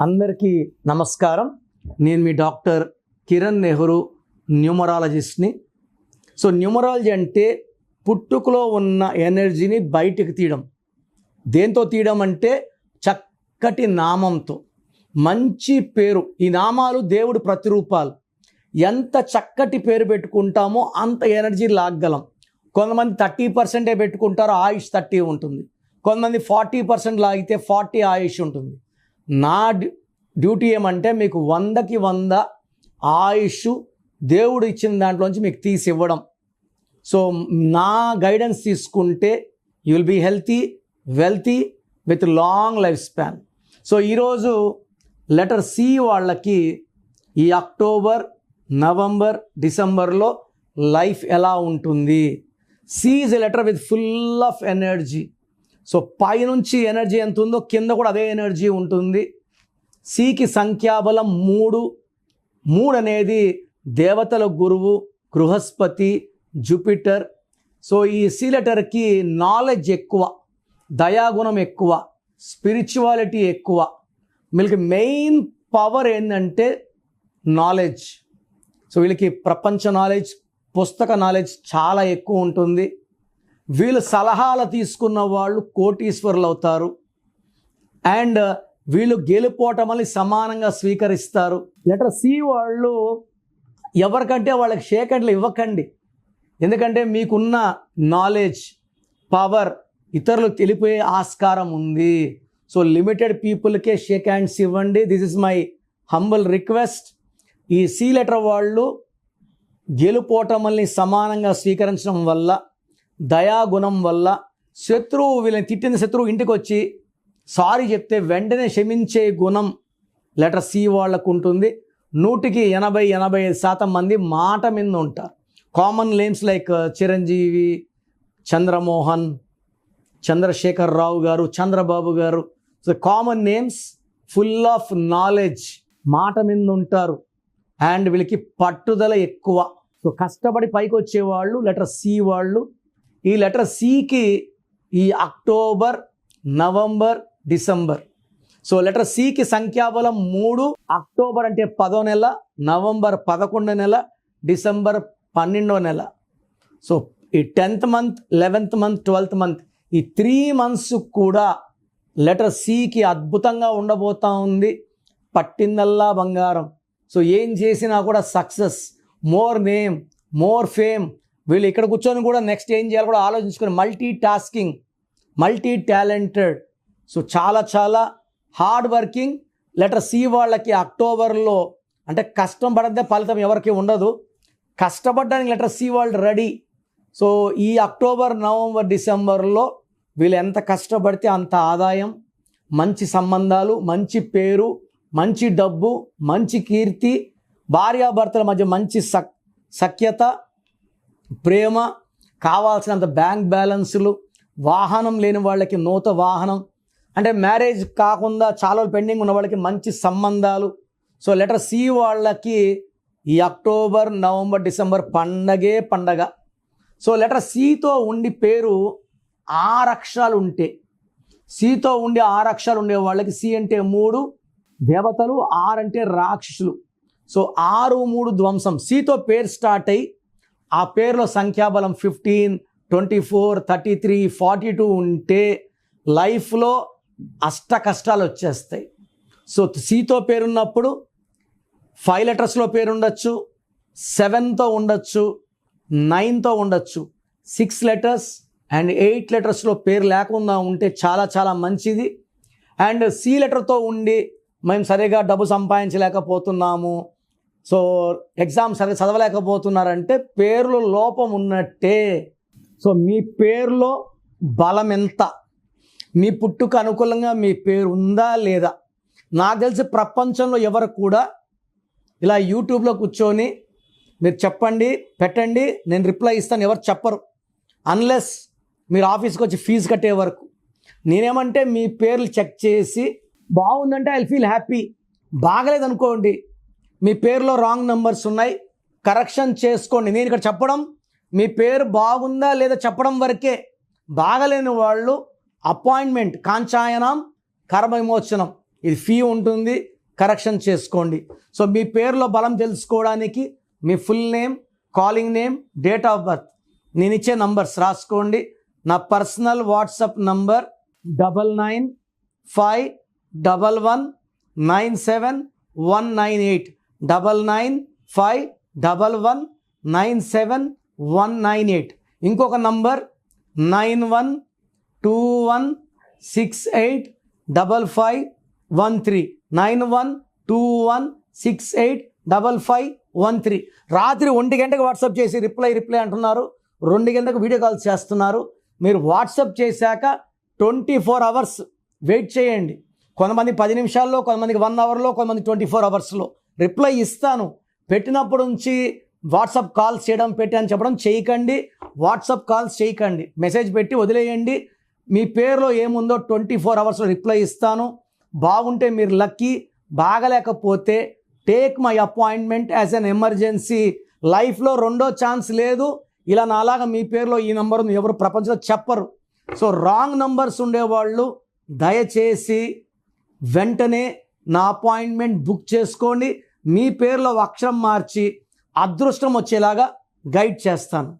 అందరికీ నమస్కారం. నేను మీ డాక్టర్ కిరణ్ నెహ్రూ, న్యూమరాలజిస్ట్ని. సో న్యూమరాలజీ అంటే పుట్టుకలో ఉన్న ఎనర్జీని బయటికి తీయడం. దేంతో తీయడం అంటే చక్కటి నామంతో, మంచి పేరు. ఈ నామాలు దేవుడు ప్రతిరూపాలు. ఎంత చక్కటి పేరు పెట్టుకుంటామో అంత ఎనర్జీ లాగ్గలం. కొంతమంది 30% పెట్టుకుంటారు, ఆయుష్ 30 ఉంటుంది. కొంతమంది 40% లాగితే 40 ఆయుష్ ఉంటుంది. నా డ్యూటీ ఏమంటే మీకు 100కి 100 ఆయుష్ దేవుడు ఇచ్చిన దాంట్లోంచి మీకు తీసి ఇవ్వడం. సో నా గైడెన్స్ తీసుకుంటే you will be healthy, wealthy with long life span. So ఈరోజు లెటర్ సి వాళ్ళకి ఈ అక్టోబర్, నవంబర్, డిసెంబర్లో లైఫ్ ఎలా ఉంటుంది. C is a letter with full of energy. So పైనుంచి ఎనర్జీ ఎంత ఉందో కింద కూడా అదే ఎనర్జీ ఉంటుంది. సికి సంఖ్యాబలం 3. 3 అనేది దేవతల గురువు బృహస్పతి, జూపిటర్. సో ఈ సి లెటర్కి నాలెడ్జ్ ఎక్కువ, దయాగుణం ఎక్కువ, స్పిరిచువాలిటీ ఎక్కువ. వీళ్ళకి మెయిన్ పవర్ ఏంటంటే నాలెడ్జ్. సో వీళ్ళకి ప్రపంచ నాలెడ్జ్, పుస్తక నాలెడ్జ్ చాలా ఎక్కువ ఉంటుంది. వీళ్ళు సలహాలు తీసుకున్న వాళ్ళు కోటీశ్వరులు అవుతారు. అండ్ వీళ్ళు గెలుపోవటమని సమానంగా స్వీకరిస్తారు. లెటర్ సి వాళ్ళు ఎవరికంటే వాళ్ళకి షేక్ హ్యాండ్లు ఇవ్వకండి. ఎందుకంటే మీకున్న నాలెడ్జ్, పవర్ ఇతరులకు తెలిపే ఆస్కారం ఉంది. సో లిమిటెడ్ పీపుల్కే షేక్ హ్యాండ్స్ ఇవ్వండి. This is my humble request. ఈ సి లెటర్ వాళ్ళు గెలుపోవటమల్ని సమానంగా స్వీకరించడం వల్ల, దయాగుణం వల్ల, శత్రువు వీళ్ళని తిట్టిన శత్రువు ఇంటికి వచ్చి సారీ చెప్తే వెంటనే క్షమించే గుణం లెటర్ సి వాళ్ళకు ఉంటుంది. 100కి 80-85% మంది మాట మీద ఉంటారు. Common names like Chiranjeevi, Chandramohan, Chandrasekhar Rao garu, Chandrababu garu. So common names, full of knowledge, మాట మీద ఉంటారు. అండ్ వీళ్ళకి పట్టుదల ఎక్కువ. సో కష్టపడి పైకి వచ్చేవాళ్ళు లెటర్ సి వాళ్ళు. ఈ లెటర్ సికి ఈ October, November, December. So letter సికి సంఖ్యాబలం 3. అక్టోబర్ అంటే 10వ నెల, నవంబర్ 11వ నెల, డిసెంబర్ 12వ నెల. సో ఈ 10th month, 11th month, 12th month, ఈ 3 months కూడా లెటర్ సికి అద్భుతంగా ఉండబోతా ఉంది. పట్టిందల్లా బంగారం. సో ఏం చేసినా కూడా success, more name, more fame. వీళ్ళు ఇక్కడ కూర్చొని కూడా నెక్స్ట్ ఏం చేయాలో కూడా ఆలోచించుకొని multi tasking, multi talented. So చాలా చాలా హార్డ్ వర్కింగ్. లెటర్ సి వాళ్ళకి అక్టోబర్లో అంటే కష్టం పడదే ఫలితం ఎవరికి ఉండదు. కష్టపడడానికి లెటర్ సి వాళ్ళు రెడీ. సో ఈ అక్టోబర్, నవంబర్, డిసెంబర్లో వీళ్ళు ఎంత కష్టపడితే అంత ఆదాయం, మంచి సంబంధాలు, మంచి పేరు, మంచి డబ్బు, మంచి కీర్తి, భార్యాభర్తల మధ్య మంచి సఖ్యత, ప్రేమ, కావాల్సినంత బ్యాంక్ బ్యాలెన్సులు, వాహనం లేని వాళ్ళకి నూతన వాహనం, అంటే మ్యారేజ్ కాకుండా చాలా పెండింగ్ ఉన్న వాళ్ళకి మంచి సంబంధాలు. సో లెటర్ సి వాళ్ళకి ఈ అక్టోబర్, నవంబర్, డిసెంబర్ పండగే పండగ. సో లెటర్ సితో ఉండి పేరు 6 అక్షరాలు ఉంటే, సితో ఉండి 6 అక్షరాలు ఉండే వాళ్ళకి సి అంటే 3 దేవతలు, 6 అంటే రాక్షసులు. సో 6, 3 ధ్వంసం. సితో పేరు స్టార్ట్ అయ్యి ఆ పేరులో సంఖ్యాబలం 15, 24, 33, 42 ఉంటే లైఫ్లో అష్ట కష్టాలు వచ్చేస్తాయి. సో సితో పేరున్నప్పుడు 5 letersలో పేరు ఉండొచ్చు, 7తో ఉండొచ్చు, 9తో ఉండొచ్చు. 6 letters అండ్ 8 letersలో పేరు లేకుండా ఉంటే చాలా చాలా మంచిది. అండ్ సి లెటర్తో ఉండి మేము సరిగా డబ్బు సంపాదించలేకపోతున్నాము, సో ఎగ్జామ్ సరిగా చదవలేకపోతున్నారంటే పేరులో లోపం ఉన్నట్టే. సో మీ పేరులో బలం ఎంత, మీ పుట్టుక అనుకూలంగా మీ పేరు ఉందా లేదా. నాకు తెలిసి ప్రపంచంలో ఎవరు కూడా ఇలా యూట్యూబ్లో కూర్చొని మీరు చెప్పండి, పెట్టండి, నేను రిప్లై ఇస్తాను ఎవరు చెప్పరు, అన్లెస్ మీరు ఆఫీస్కి వచ్చి ఫీజు కట్టే వరకు. నేనేమంటే మీ పేర్లు చెక్ చేసి బాగుందంటే ఐ ఫీల్ హ్యాపీ, బాగలేదనుకోండి మీ పేరులో రాంగ్ నెంబర్స్ ఉన్నాయి, కరెక్షన్ చేసుకోండి. నేను ఇక్కడ చెప్పడం మీ పేరు బాగుందా లేదా చెప్పడం వరకే. బాగలేని వాళ్ళు అపాయింట్మెంట్, కాంచాయనం, కర్మ విమోచనం ఇది ఫీ ఉంటుంది, కరెక్షన్ చేసుకోండి. సో మీ పేరులో బలం తెలుసుకోవడానికి మీ full name, calling name, date of birth, నేను ఇచ్చే నంబర్స్ రాసుకోండి. నా పర్సనల్ వాట్సాప్ నంబర్ 9951197198 9951197198. ఇంకొక నంబర్ 9121685513 9121685513. రాత్రి 1 గంటకు వాట్సాప్ చేసి రిప్లై అంటున్నారు, 2 గంటలకు వీడియో కాల్ చేస్తున్నారు. మీరు వాట్సాప్ చేశాక 24 అవర్స్ వెయిట్ చేయండి. కొంతమంది 10 నిమిషాల్లో, కొంతమందికి 1 అవర్లో, కొంతమంది 24 అవర్స్లో రిప్లై ఇస్తాను. పెట్టినప్పుడు నుంచి వాట్సాప్ కాల్స్ చేయడం అని చెప్పడం చేయకండి. వాట్సాప్ కాల్స్ చేయకండి, మెసేజ్ పెట్టి వదిలేయండి. మీ పేరులో ఏముందో 24 అవర్స్లో రిప్లై ఇస్తాను. బాగుంటే మీరు లక్కీ, బాగలేకపోతే take my appointment as an emergency. లైఫ్లో రెండో ఛాన్స్ లేదు. ఇలా నాలాగా మీ పేరులో ఈ నంబర్ ఉంది ఎవరు ప్రపంచంలో చెప్పరు. సో రాంగ్ నంబర్స్ ఉండేవాళ్ళు దయచేసి వెంటనే నా అపాయింట్మెంట్ బుక్ చేసుకోండి. మీ పేరులో అక్షరం మార్చి అదృష్టం వచ్చేలాగా గైడ్ చేస్తాను.